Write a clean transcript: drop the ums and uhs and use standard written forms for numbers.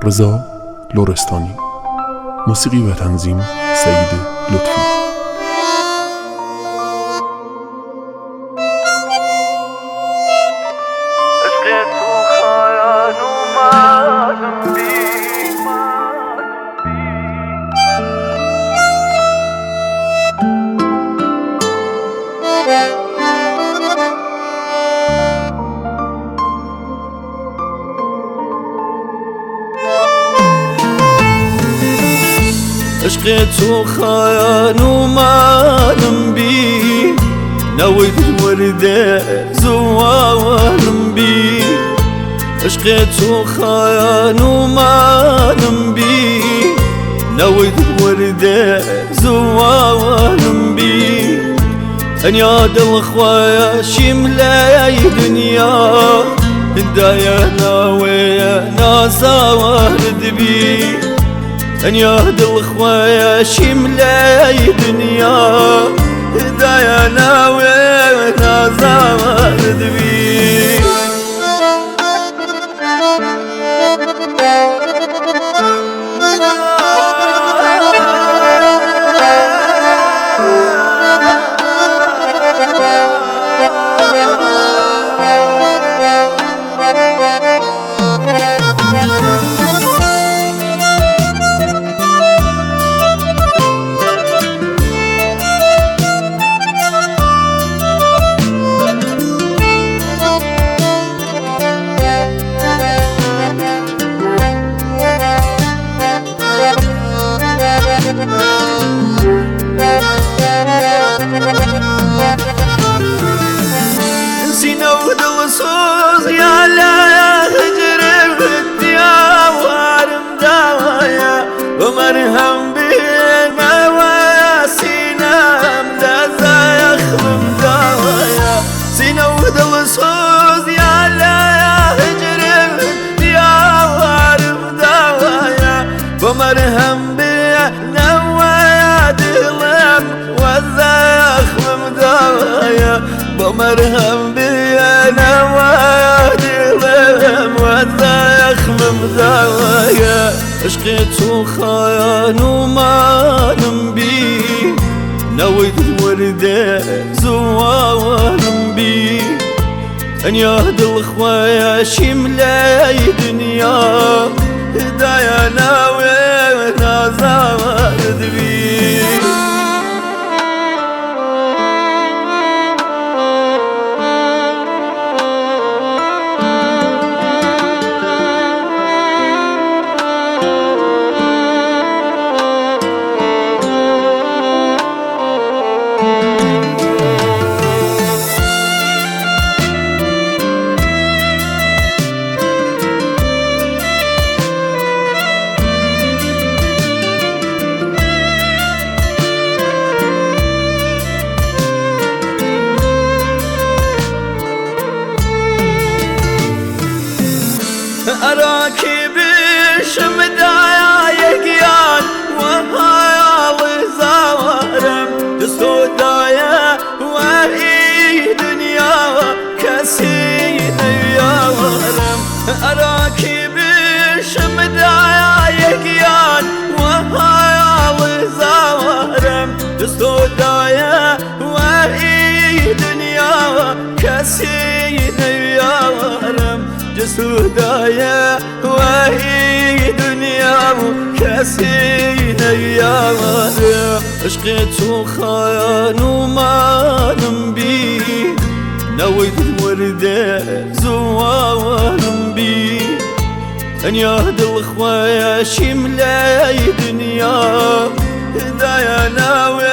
رضا لرستانی. موسیقی و تنظیم سعید لطفی. عشق تو خاين ومالم بي نويت الوردة زوالم بي عشق تو خاين ومالم بي نويت الوردة زوالم بي انياد الخوايا شملاي دنيا هدايا ناوية ناسا وارد بي ان يهد الخوايا شملاي دنيا هدايا ناوي نازا ذبي نسينا ودل صوص يا لا هجر الدنيا وارم دوايا ومرهم بينا وياسينا مدازا يخدم دوايا سينا ودل صوص يا لا هجر الدنيا وارم دوايا ومرهم بينا ويادلم وذا يخدم دوايا بمرهم بيانا وادلم وذا يخمم دوايا عشقت خاين ومالم بي نويت الوردة زوالم بي ان يهد الخوايا شملاي دنيا هدايا ناوي نازا ذبي أراك بشمدايا يقيان وهاي زوارم دستودايا وهي دنيا كسين يا ورم أراك بشمدايا يقيان وهاي زوارم دستودايا وهي دنيا كسين يا ورم جسودايا وهي دنيا كسين يا مريم عشقت خاين ومالم بي نويت الوردة زوالم بي ان يهد الخوايا شملاي دنيا هدايا ناوي